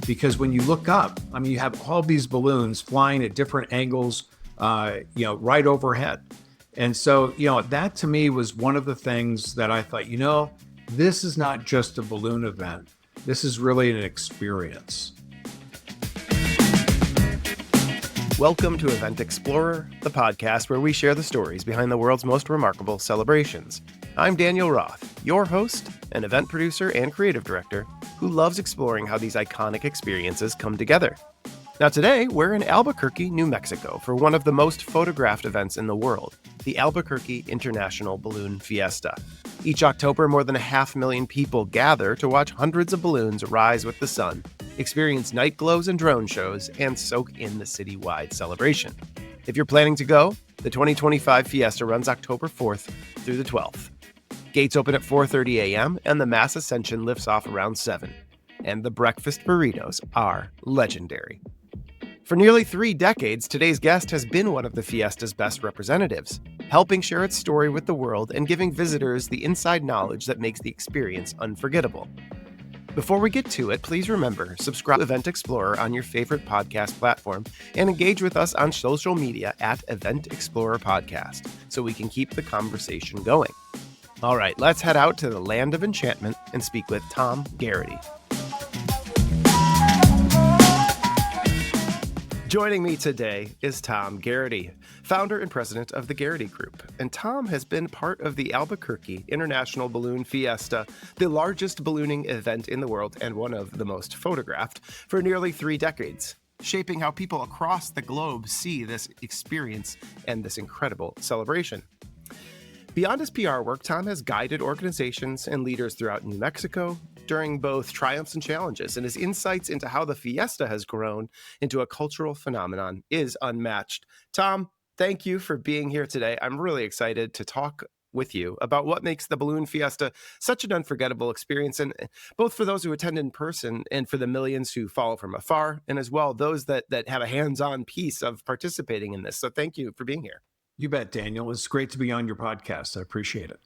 because when you look up, I mean, you have all these balloons flying at different angles, right overhead. And so, that to me was one of the things that I thought, this is not just a balloon event. This is really an experience. Welcome to Event Explorer, the podcast where we share the stories behind the world's most remarkable celebrations. I'm Daniel Roth, your host, an event producer and creative director who loves exploring how these iconic experiences come together. Now today, we're in Albuquerque, New Mexico for one of the most photographed events in the world, the Albuquerque International Balloon Fiesta. Each October, more than 500,000 people gather to watch hundreds of balloons rise with the sun, experience night glows and drone shows, and soak in the citywide celebration. If you're planning to go, the 2025 Fiesta runs October 4th through the 12th. Gates open at 4:30 a.m. and the mass ascension lifts off around 7. And the breakfast burritos are legendary. For nearly 3 decades, today's guest has been one of the Fiesta's best representatives, helping share its story with the world and giving visitors the inside knowledge that makes the experience unforgettable. Before we get to it, please remember, subscribe to Event Explorer on your favorite podcast platform and engage with us on social media at Event Explorer Podcast so we can keep the conversation going. All right, let's head out to the land of enchantment and speak with Tom Garrity. Joining me today is Tom Garrity, founder and president of the Garrity Group. And Tom has been part of the Albuquerque International Balloon Fiesta, the largest ballooning event in the world and one of the most photographed, for nearly 3 decades, shaping how people across the globe see this experience and this incredible celebration. Beyond his PR work, Tom has guided organizations and leaders throughout New Mexico during both triumphs and challenges, and his insights into how the Fiesta has grown into a cultural phenomenon is unmatched. Tom, thank you for being here today. I'm really excited to talk with you about what makes the Balloon Fiesta such an unforgettable experience, and both for those who attend in person and for the millions who follow from afar, and as well those that have a hands-on piece of participating in this. So thank you for being here. You bet, Daniel. It's great to be on your podcast. I appreciate it.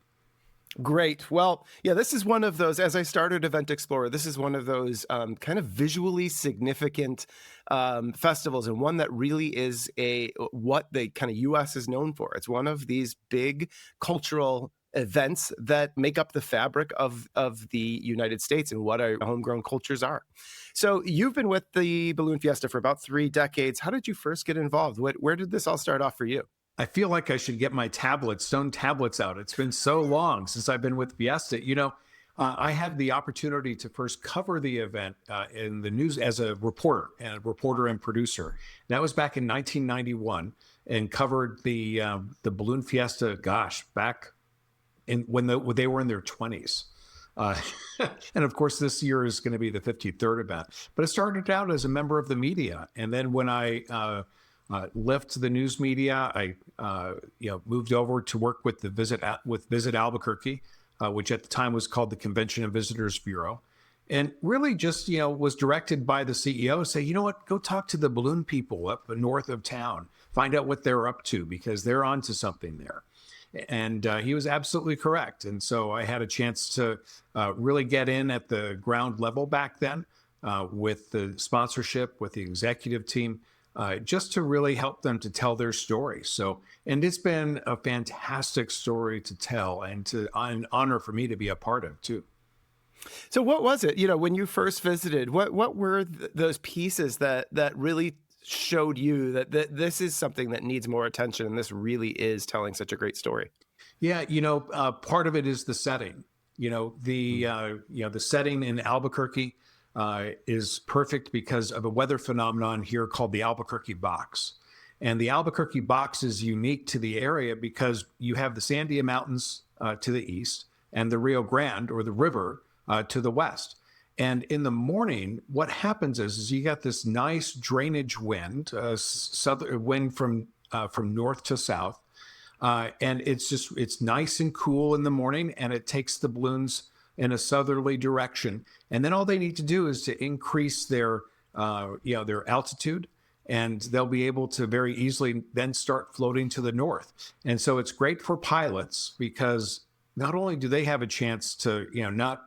Great. Well, yeah, this is one of those, as I started Event Explorer, this is one of those kind of visually significant festivals, and one that really is what the kind of U.S. is known for. It's one of these big cultural events that make up the fabric of the United States and what our homegrown cultures are. So you've been with the Balloon Fiesta for about 3 decades. How did you first get involved? Where did this all start off for you? I feel like I should get my stone tablets out. It's been so long since I've been with Fiesta. I had the opportunity to first cover the event in the news as a reporter and producer. That was back in 1991, and covered the Balloon Fiesta, back when they were in their 20s. And of course, this year is going to be the 53rd event. But it started out as a member of the media. And then when I left the news media, I moved over to work with Visit Albuquerque, which at the time was called the Convention and Visitors Bureau, and really just was directed by the CEO, say, you know what, go talk to the balloon people up north of town, find out what they're up to, because they're onto something there. And he was absolutely correct. And so I had a chance to really get in at the ground level back then with the sponsorship, with the executive team. Just to really help them to tell their story. And it's been a fantastic story to tell, and an honor for me to be a part of too. So what was it, when you first visited, what were those pieces that really showed you that this is something that needs more attention, and this really is telling such a great story? Yeah. Part of it is the setting, the setting in Albuquerque is perfect because of a weather phenomenon here called the Albuquerque Box. And the Albuquerque Box is unique to the area because you have the Sandia Mountains to the east and the Rio Grande, or the river, to the west. And in the morning, what happens is you got this nice drainage wind, southern wind from north to south. And it's nice and cool in the morning, and it takes the balloons in a southerly direction. And then all they need to do is to increase their altitude, and they'll be able to very easily then start floating to the north. And so it's great for pilots because not only do they have a chance to, not,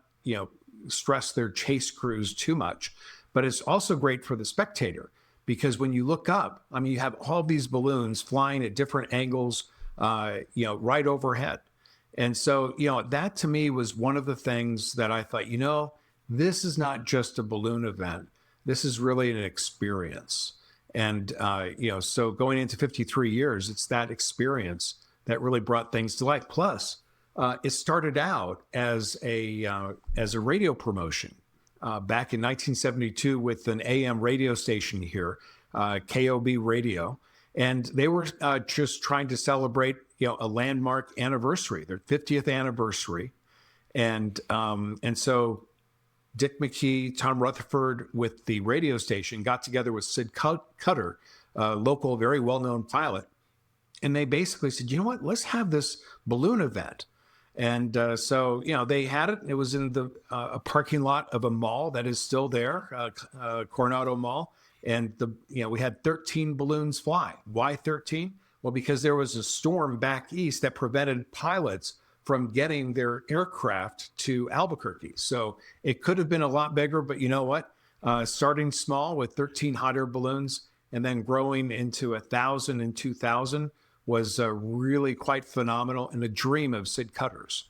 stress their chase crews too much, but it's also great for the spectator because when you look up, I mean, you have all these balloons flying at different angles, right overhead. And so, that to me was one of the things that I thought, this is not just a balloon event. This is really an experience. And, so going into 53 years, it's that experience that really brought things to life. Plus, it started out as a radio promotion back in 1972 with an AM radio station here, KOB Radio. And they were just trying to celebrate, a landmark anniversary, their 50th anniversary. And so Dick McKee, Tom Rutherford with the radio station got together with Sid Cutter, a local, very well-known pilot. And they basically said, you know what, let's have this balloon event. And so, they had it. It was in the a parking lot of a mall that is still there, Coronado Mall. And we had 13 balloons fly. Why 13? Well, because there was a storm back east that prevented pilots from getting their aircraft to Albuquerque. So it could have been a lot bigger, but you know what? Starting small with 13 hot air balloons and then growing into 1,000 and 2,000 was really quite phenomenal and a dream of Sid Cutter's.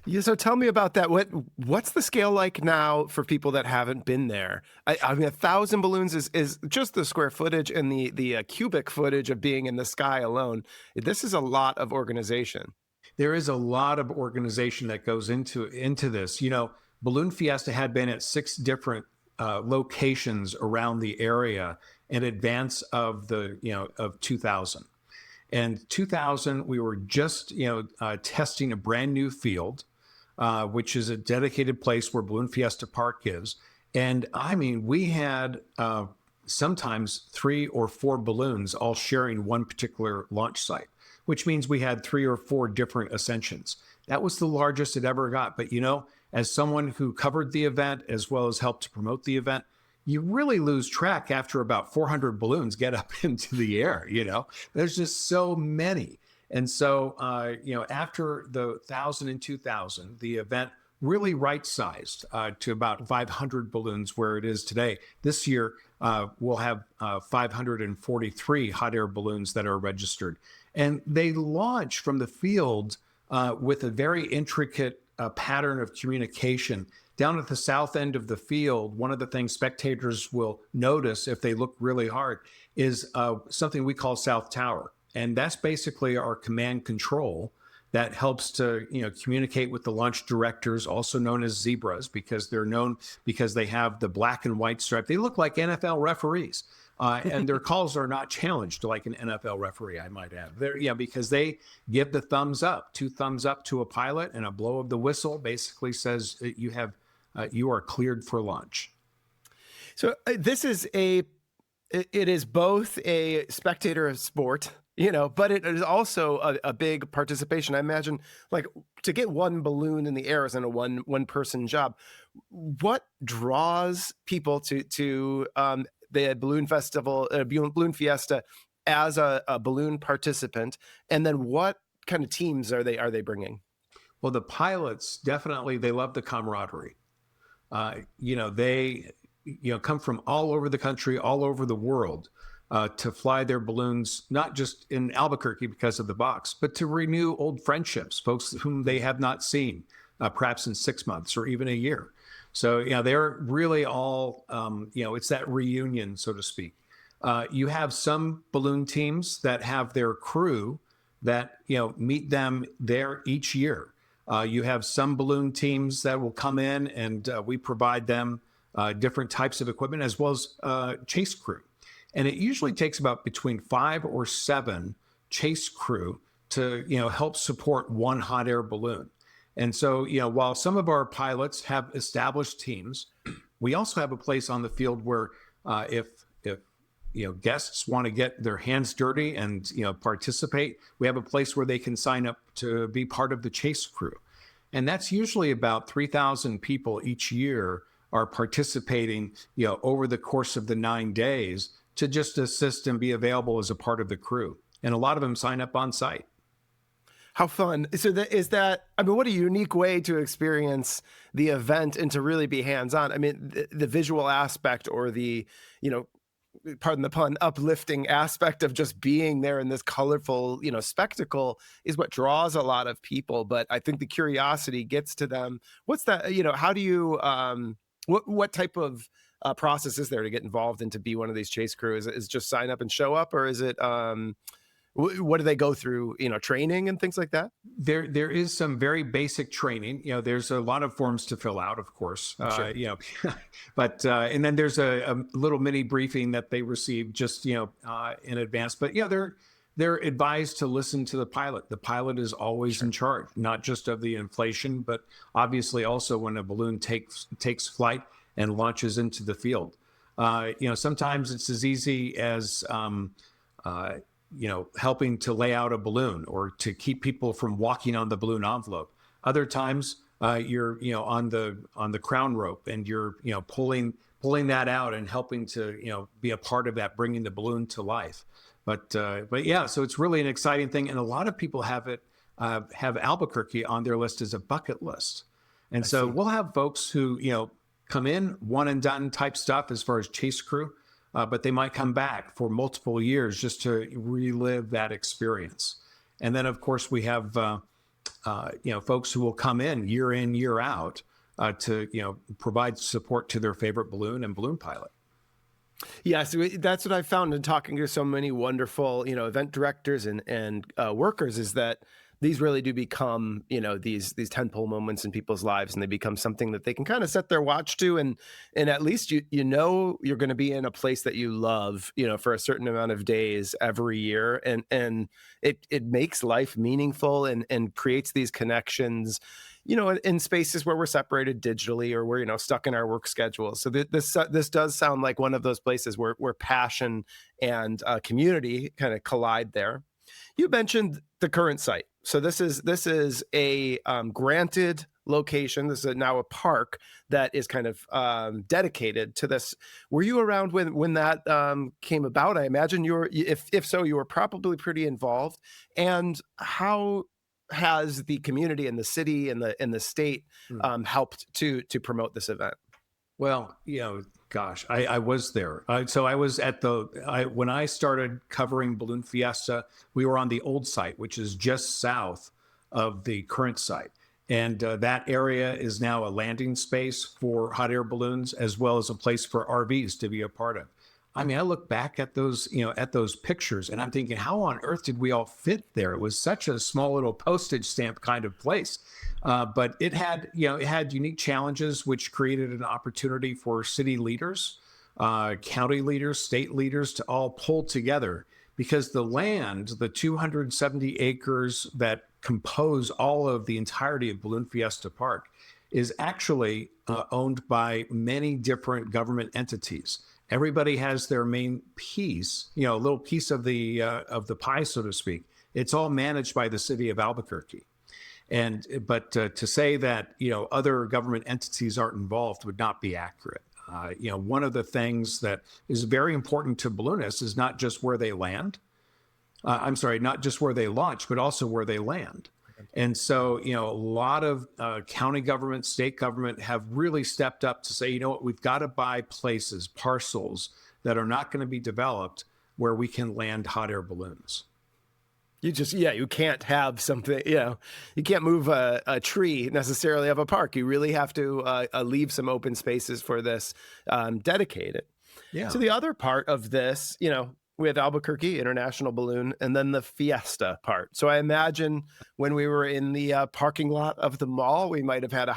Yeah, so tell me about that. What's the scale like now for people that haven't been there? I mean, 1,000 balloons is just the square footage and the cubic footage of being in the sky alone. This is a lot of organization. There is a lot of organization that goes into this. Balloon Fiesta had been at 6 different locations around the area in advance of of 2000. And 2000, we were just, testing a brand new field, which is a dedicated place where Balloon Fiesta Park is. And I mean, we had sometimes 3 or 4 balloons all sharing one particular launch site, which means we had 3 or 4 different ascensions. That was the largest it ever got. But, as someone who covered the event as well as helped to promote the event, you really lose track after about 400 balloons get up into the air. There's just so many. And so, after the 1,000 and 2,000, the event really right-sized to about 500 balloons where it is today. This year, we'll have 543 hot air balloons that are registered. And they launch from the field with a very intricate pattern of communication. Down at the south end of the field, one of the things spectators will notice if they look really hard is something we call South Tower. And that's basically our command control that helps to communicate with the launch directors, also known as zebras, because they're known because they have the black and white stripe. They look like NFL referees. And their calls are not challenged like an NFL referee, I might add. Because they give the thumbs up, 2 thumbs up to a pilot, and a blow of the whistle basically says you are cleared for launch. So this is it is both a spectator sport, but it is also a big participation. I imagine, like, to get one balloon in the air isn't a one person job. What draws people to the balloon festival, Balloon Fiesta, as a balloon participant, and then what kind of teams are they bringing? Well, the pilots definitely, they love the camaraderie. They come from all over the country, all over the world to fly their balloons, not just in Albuquerque because of the box, but to renew old friendships, folks whom they have not seen perhaps in 6 months or even a year. So, they're really all, it's that reunion, so to speak. You have some balloon teams that have their crew that, meet them there each year. You have some balloon teams that will come in and we provide them different types of equipment as well as chase crew. And it usually takes about between 5 or 7 chase crew to, help support one hot air balloon. And so, while some of our pilots have established teams, we also have a place on the field where if guests want to get their hands dirty and, participate, we have a place where they can sign up to be part of the chase crew. And that's usually about 3,000 people each year are participating, over the course of the 9 days to just assist and be available as a part of the crew. And a lot of them sign up on site. How fun. So I mean, what a unique way to experience the event and to really be hands-on. I mean, the visual aspect or the, you know, pardon the pun, uplifting aspect of just being there in this colorful, spectacle is what draws a lot of people. But I think the curiosity gets to them. What's that, how do you, what type of process is there to get involved and to be one of these chase crew? Is it just sign up and show up, or is it, what do they go through, training and things like that? There is some very basic training. There's a lot of forms to fill out, of course. Sure. But and then there's a little mini briefing that they receive just in advance. But they're advised to listen to the pilot. The pilot is always in charge, not just of the inflation, but obviously also when a balloon takes flight and launches into the field. Sometimes it's as easy as helping to lay out a balloon or to keep people from walking on the balloon envelope. Other times, you're on the crown rope and you're pulling that out and helping to be a part of that, bringing the balloon to life. But yeah, so it's really an exciting thing, and a lot of people have Albuquerque on their list as a bucket list, and so we'll have folks who come in one and done type stuff as far as chase crew. But they might come back for multiple years just to relive that experience. And then, of course, we have folks who will come in, year out, to provide support to their favorite balloon and balloon pilot. Yeah, so that's what I found in talking to so many wonderful, event directors and workers, is that these really do become, these tentpole moments in people's lives, and they become something that they can kind of set their watch to, and at least you're going to be in a place that you love, for a certain amount of days every year, and it makes life meaningful and creates these connections, in spaces where we're separated digitally or we're stuck in our work schedules. So this does sound like one of those places where passion and community kind of collide there. You mentioned the current site. So this is a granted location. This is now a park that is kind of dedicated to this. Were you around when that came about? I imagine if so, you were probably pretty involved. And how has the community and the city and the state helped to promote this event? Well, gosh, I was there. So I was when I started covering Balloon Fiesta, we were on the old site, which is just south of the current site. And that area is now a landing space for hot air balloons, as well as a place for RVs to be a part of. I mean, I look back at those pictures and I'm thinking, how on earth did we all fit there? It was such a small little postage stamp kind of place. But it had unique challenges, which created an opportunity for city leaders, county leaders, state leaders to all pull together, because the land, the 270 acres that compose all of the entirety of Balloon Fiesta Park, is actually owned by many different government entities. Everybody has their main piece, a little piece of the pie, so to speak. It's all managed by the city of Albuquerque. But to say that other government entities aren't involved would not be accurate. One of the things that is very important to balloonists is not just where they land. Not just where they launch, but also where they land. And so, a lot of county government, state government have really stepped up to say, we've got to buy places, parcels that are not going to be developed where we can land hot air balloons. You can't have something, you can't move a tree necessarily of a park. You really have to leave some open spaces for this, dedicated. Yeah. So the other part of this, we have Albuquerque International Balloon and then the Fiesta part. So I imagine when we were in the parking lot of the mall, we might have had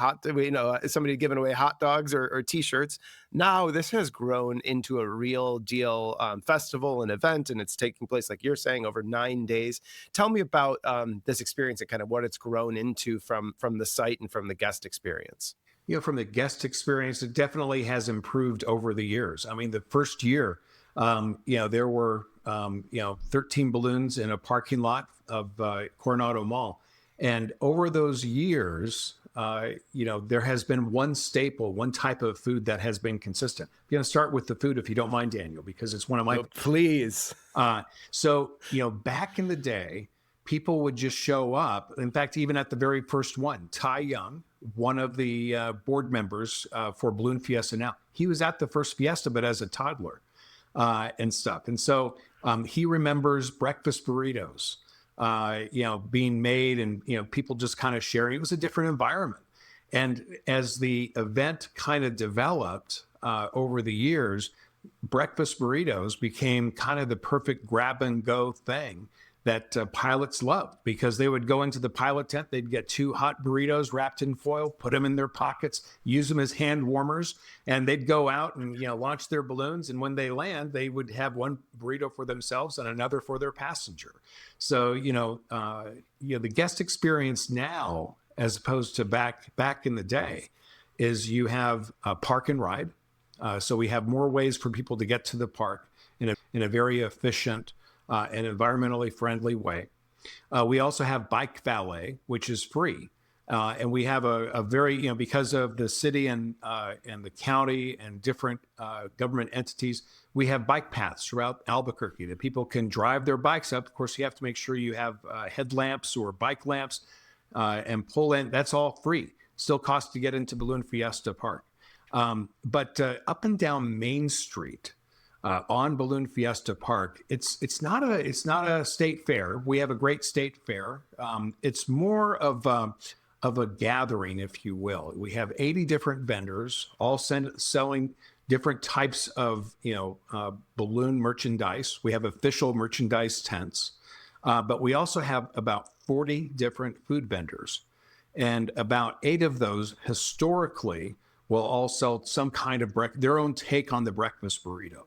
somebody giving away hot dogs or T-shirts. Now this has grown into a real deal festival and event, and it's taking place, like you're saying, over 9 days. Tell me about this experience and kind of what it's grown into from the site and from the guest experience. From the guest experience, it definitely has improved over the years. I mean, the first year, there were, 13 balloons in a parking lot of Coronado Mall. And over those years, there has been one staple, one type of food that has been consistent. I'm going to start with the food, if you don't mind, Daniel, because it's one of my... Oh, please. So, back in the day, people would just show up. In fact, even at the very first one, Ty Young, one of the board members for Balloon Fiesta now, he was at the first Fiesta, but as a toddler and stuff. And so he remembers breakfast burritos, being made and, people just kind of sharing. It was a different environment. And as the event kind of developed over the years, breakfast burritos became kind of the perfect grab and go thing that pilots loved, because they would go into the pilot tent, they'd get 2 hot burritos wrapped in foil, put them in their pockets, use them as hand warmers, and they'd go out and launch their balloons. And when they land, they would have one burrito for themselves and another for their passenger. So the guest experience now, as opposed to back in the day, is you have a park and ride. So we have more ways for people to get to the park in a very efficient and environmentally friendly way. We also have bike valet, which is free. And we have a very, because of the city and the county and different government entities, we have bike paths throughout Albuquerque that people can drive their bikes up. Of course, you have to make sure you have headlamps or bike lamps and pull in. That's all free. Still costs to get into Balloon Fiesta Park. But up and down Main Street on Balloon Fiesta Park, it's not a state fair. We have a great state fair. It's more of a gathering, if you will. We have 80 different vendors, all selling different types of balloon merchandise. We have official merchandise tents, but we also have about 40 different food vendors, and about 8 of those historically will all sell some kind of their own take on the breakfast burrito.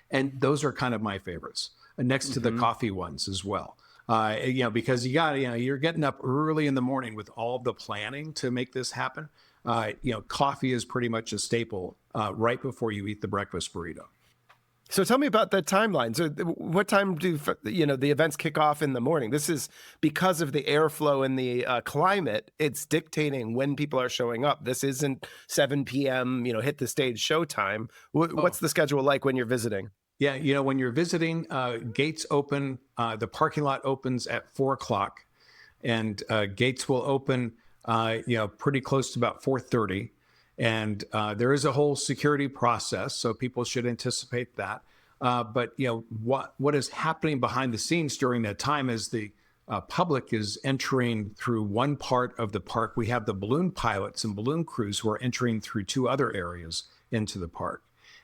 And those are kind of my favorites, next to the coffee ones as well. Because you're getting up early in the morning with all the planning to make this happen. Coffee is pretty much a staple right before you eat the breakfast burrito. So tell me about the timeline. So what time do the events kick off in the morning? This is because of the airflow and the climate. It's dictating when people are showing up. This isn't 7 p.m. Hit the stage showtime. What's the schedule like when you're visiting? Yeah, when you're visiting, gates open. The parking lot opens at 4:00, and gates will open pretty close to about 4:30. And there is a whole security process, so people should anticipate that. But what is happening behind the scenes during that time is the public is entering through one part of the park. We have the balloon pilots and balloon crews who are entering through 2 other areas into the park.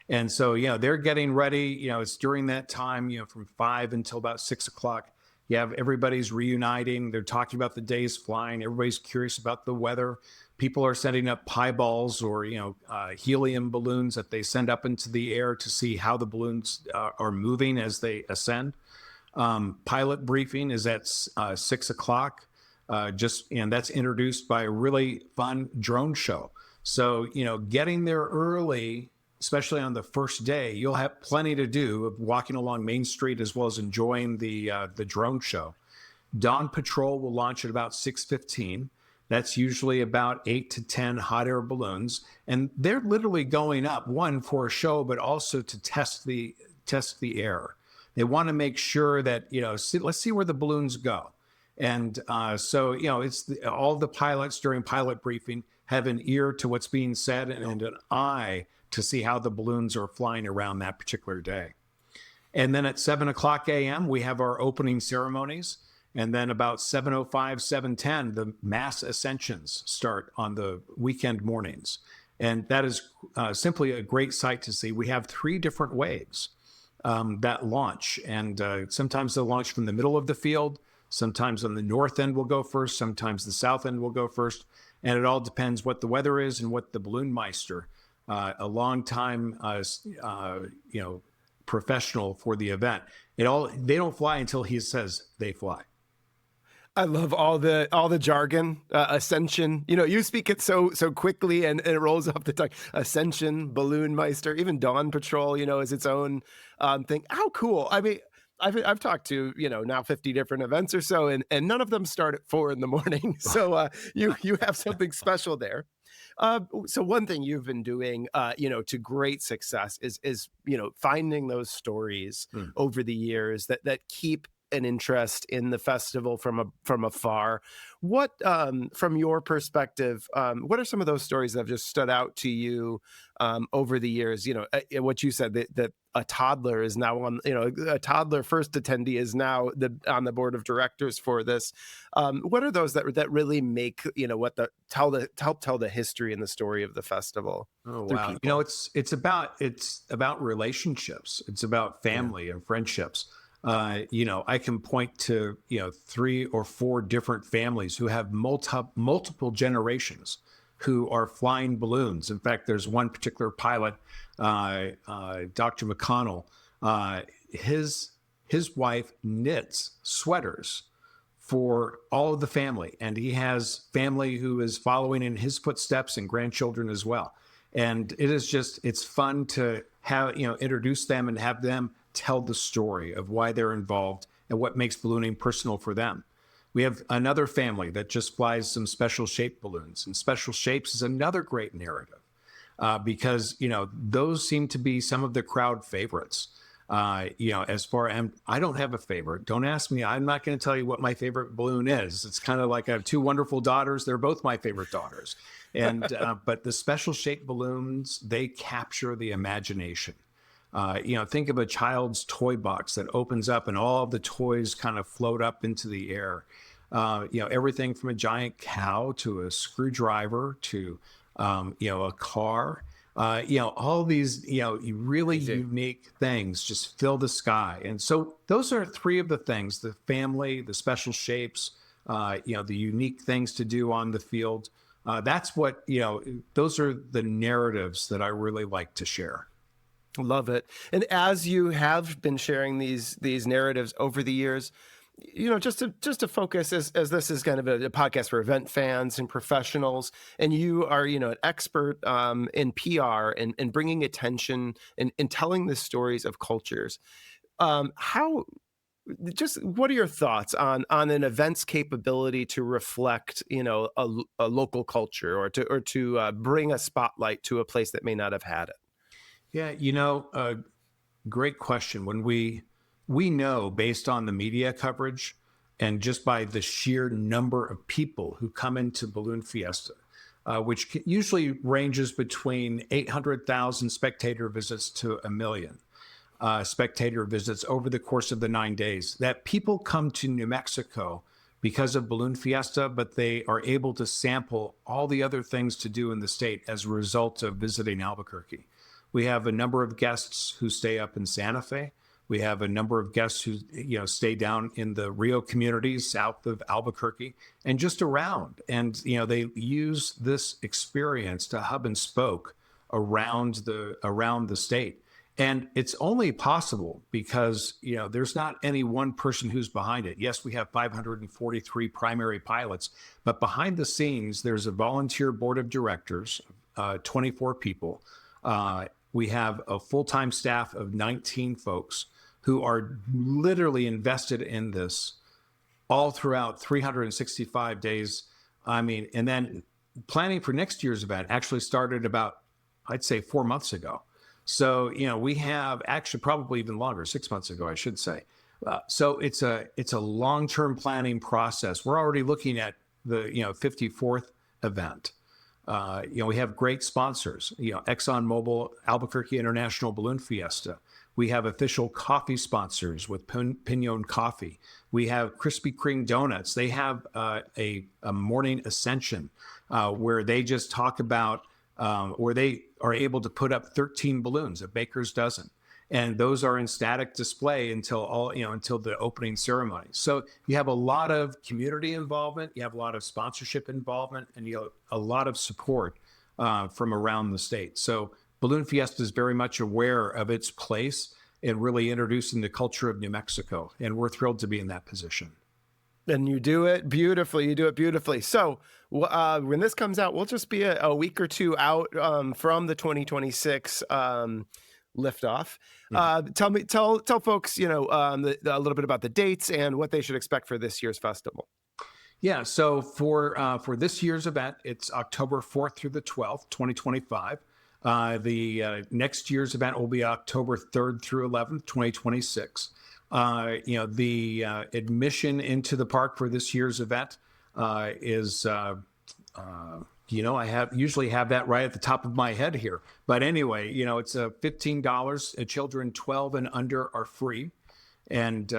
And so, they're getting ready. It's during that time, from 5 until about 6:00. You have everybody's reuniting. They're talking about the days flying. Everybody's curious about the weather. People are setting up pie balls or, helium balloons that they send up into the air to see how the balloons are moving as they ascend. Pilot briefing is at 6:00. And that's introduced by a really fun drone show. So, getting there early, especially on the first day, you'll have plenty to do of walking along Main Street as well as enjoying the drone show. Dawn Patrol will launch at about 6:15. That's usually about 8 to 10 hot air balloons. And they're literally going up, one, for a show, but also to test the air. They want to make sure that, let's see where the balloons go. And it's all the pilots during pilot briefing have an ear to what's being said and an eye to see how the balloons are flying around that particular day. And then at 7:00 a.m., we have our opening ceremonies. And then about 7:05, 7:10, the mass ascensions start on the weekend mornings. And that is simply a great sight to see. We have 3 different waves that launch. And sometimes they'll launch from the middle of the field. Sometimes on the north end will go first. Sometimes the south end will go first. And it all depends what the weather is and what the balloon meister, a long time, professional for the event. They don't fly until he says they fly. I love all the jargon, ascension. You speak it so quickly and it rolls off the tongue. Ascension, Balloon Meister, even Dawn Patrol, is its own thing. How cool! I mean, I've talked to now 50 different events or so, and none of them start at 4 a.m. So you have something special there. So one thing you've been doing, to great success is finding those stories over the years that keep an interest in the festival from afar. What, from your perspective, what are some of those stories that have just stood out to you over the years? What you said, that a toddler is now on, a toddler first attendee is now on the board of directors for this. What are those that really make, help tell the history and the story of the festival? Oh Through wow! people? It's about relationships. It's about family and friendships. I can point to 3 or 4 different families who have multiple generations who are flying balloons. In fact, there's one particular pilot, Dr. McConnell. His wife knits sweaters for all of the family, and he has family who is following in his footsteps and grandchildren as well. And it's fun to have, introduce them and have them tell the story of why they're involved and what makes ballooning personal for them. We have another family that just flies some special shaped balloons, and special shapes is another great narrative because, those seem to be some of the crowd favorites. As far as I don't have a favorite. Don't ask me. I'm not going to tell you what my favorite balloon is. It's kind of like I have 2 wonderful daughters. They're both my favorite daughters. And but the special shaped balloons, they capture the imagination. Think of a child's toy box that opens up and all of the toys kind of float up into the air. Everything from a giant cow to a screwdriver to a car. All these, really unique things just fill the sky. And so those are 3 of the things: the family, the special shapes, the unique things to do on the field. That's what, those are the narratives that I really like to share. Love it. And as you have been sharing these narratives over the years, just to focus, as this is kind of a podcast for event fans and professionals, and you are, an expert in PR and bringing attention and telling the stories of cultures. What are your thoughts on an event's capability to reflect, a local culture or to bring a spotlight to a place that may not have had it? Yeah, great question. When we know, based on the media coverage and just by the sheer number of people who come into Balloon Fiesta, which usually ranges between 800,000 spectator visits to 1 million spectator visits over the course of the 9 days, that people come to New Mexico because of Balloon Fiesta, but they are able to sample all the other things to do in the state as a result of visiting Albuquerque. We have a number of guests who stay up in Santa Fe. We have a number of guests who, stay down in the Rio communities south of Albuquerque and just around. And, they use this experience to hub and spoke around the state. And it's only possible because, there's not any one person who's behind it. Yes, we have 543 primary pilots, but behind the scenes, there's a volunteer board of directors, 24 people. We have a full-time staff of 19 folks who are literally invested in this all throughout 365 days. And then planning for next year's event actually started about, I'd say, 4 months ago. So, we have actually probably even longer, 6 months ago, I should say. So it's a long-term planning process. We're already looking at the, 54th event. We have great sponsors, ExxonMobil, Albuquerque International Balloon Fiesta. We have official coffee sponsors with Pinon Coffee. We have Krispy Kreme Donuts. They have a morning ascension where they just talk about where they are able to put up 13 balloons, a baker's dozen. And those are in static display until the opening ceremony. So you have a lot of community involvement, you have a lot of sponsorship involvement, and you have a lot of support from around the state. So Balloon Fiesta is very much aware of its place in really introducing the culture of New Mexico. And we're thrilled to be in that position. And you do it beautifully. So when this comes out, we'll just be a week or 2 out from the 2026 liftoff. Tell folks, a little bit about the dates and what they should expect for this year's festival. Yeah, so for this year's event, it's October 4th through the 12th, 2025. The next year's event will be October 3rd through 11th, 2026. The admission into the park for this year's event is, I usually have that right at the top of my head here. But anyway, it's $15. Children 12 and under are free. And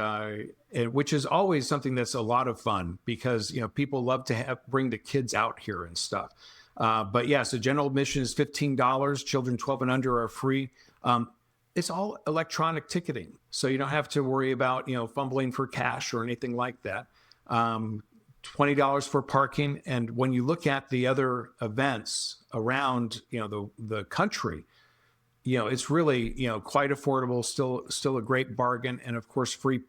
which is always something that's a lot of fun because, people love to bring the kids out here and stuff. But yeah, so general admission is $15. Children 12 and under are free. It's all electronic ticketing. So you don't have to worry about, fumbling for cash or anything like that. $20 for parking. And when you look at the other events around, the country, it's really, quite affordable, still a great bargain. And of course, free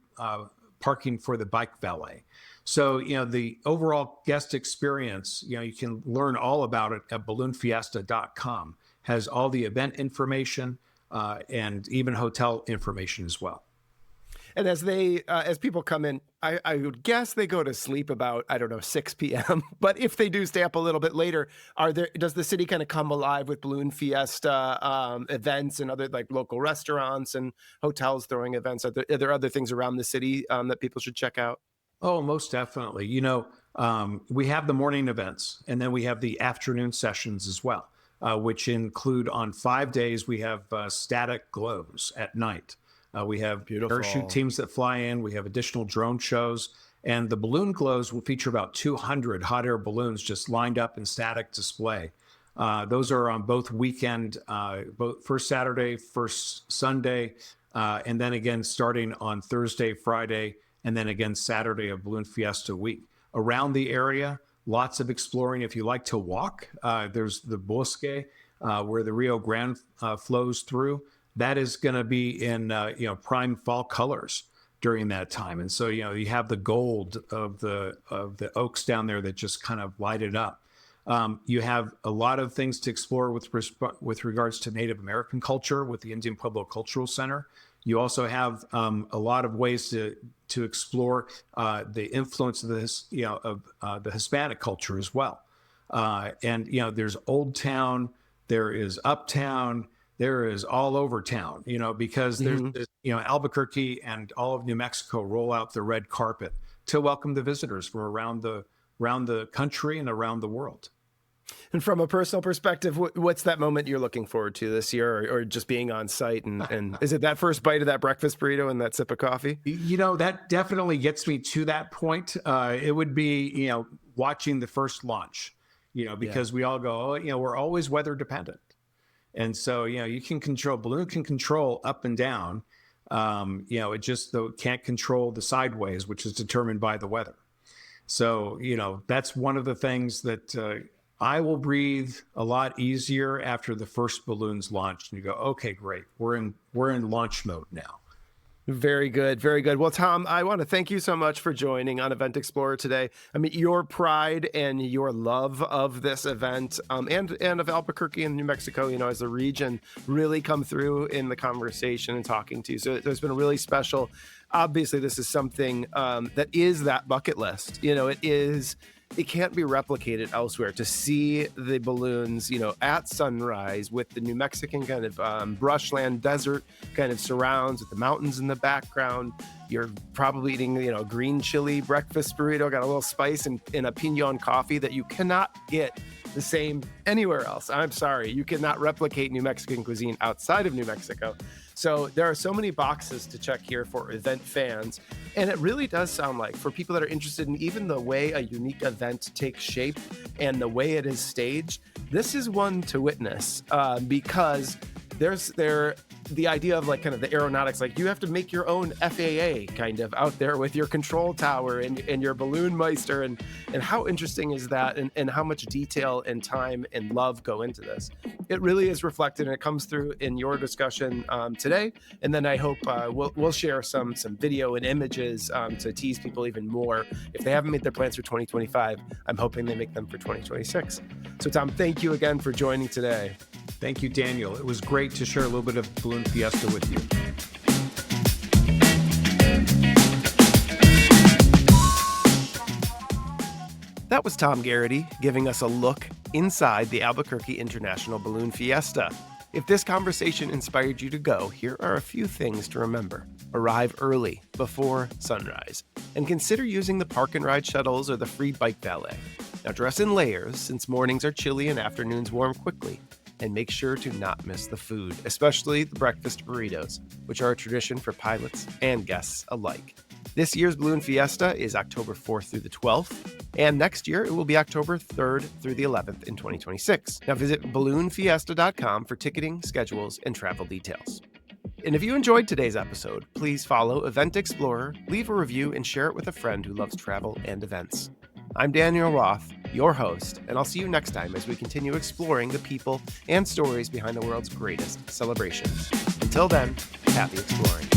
parking for the bike valet. So, the overall guest experience, you can learn all about it at balloonfiesta.com. Has all the event information and even hotel information as well. And as people come in, I would guess they go to sleep about, 6 p.m. But if they do stay up a little bit later, does the city kind of come alive with Balloon Fiesta events and other like local restaurants and hotels throwing events? Are there other things around the city that people should check out? Oh, most definitely. We have the morning events and then we have the afternoon sessions as well, which include on 5 days, we have static glows at night. We have parachute teams that fly in. We have additional drone shows. And the balloon glows will feature about 200 hot air balloons just lined up in static display. Those are on both weekend, both first Saturday, first Sunday, and then again starting on Thursday, Friday, and then again Saturday of Balloon Fiesta week. Around the area, lots of exploring. If you like to walk, there's the Bosque, where the Rio Grande flows through. That is going to be in prime fall colors during that time, and so you have the gold of the oaks down there that just kind of light it up. You have a lot of things to explore with regards to Native American culture with the Indian Pueblo Cultural Center. You also have a lot of ways to explore the influence of the Hispanic culture as well. And there's Old Town, there is Uptown. There is all over town, because there's, Albuquerque and all of New Mexico roll out the red carpet to welcome the visitors from around the country and around the world. And from a personal perspective, what's that moment you're looking forward to this year or just being on site? And is it that first bite of that breakfast burrito and that sip of coffee? That definitely gets me to that point. It would be, watching the first launch, because we all go, we're always weather dependent. And so, balloon can control up and down. It just can't control the sideways, which is determined by the weather. So, that's one of the things that I will breathe a lot easier after the first balloons launched. And you go, okay, great. We're in launch mode now. Very good. Very good. Well, Tom, I want to thank you so much for joining on Event Explorer today. I mean, your pride and your love of this event and of Albuquerque and New Mexico, as a region really come through in the conversation and talking to you. So there's been a really special, obviously, this is something that is that bucket list. It can't be replicated elsewhere to see the balloons, at sunrise with the New Mexican kind of brushland desert kind of surrounds with the mountains in the background. You're probably eating, a green chili breakfast burrito, got a little spice and a pinon coffee that you cannot get the same anywhere else. I'm sorry, you cannot replicate New Mexican cuisine outside of New Mexico. So there are so many boxes to check here for event fans. And it really does sound like for people that are interested in even the way a unique event takes shape and the way it is staged, this is one to witness because there's the idea of like kind of the aeronautics, like you have to make your own FAA kind of out there with your control tower and your balloon meister and how interesting is that and how much detail and time and love go into this. It really is reflected and it comes through in your discussion today. And then I hope we'll share some video and images to tease people even more. If they haven't made their plans for 2025, I'm hoping they make them for 2026. So Tom, thank you again for joining today. Thank you, Daniel. It was great to share a little bit of Balloon Fiesta with you. That was Tom Garrity giving us a look inside the Albuquerque International Balloon Fiesta. If this conversation inspired you to go, here are a few things to remember. Arrive early, before sunrise, and consider using the park and ride shuttles or the free bike valet. Now dress in layers since mornings are chilly and afternoons warm quickly. And make sure to not miss the food, especially the breakfast burritos, which are a tradition for pilots and guests alike. This year's Balloon Fiesta is October 4th through the 12th, and next year it will be October 3rd through the 11th in 2026. Now visit balloonfiesta.com for ticketing, schedules, and travel details. And if you enjoyed today's episode, please follow Event Explorer, leave a review, and share it with a friend who loves travel and events. I'm Daniel Roth, your host, and I'll see you next time as we continue exploring the people and stories behind the world's greatest celebrations. Until then, happy exploring.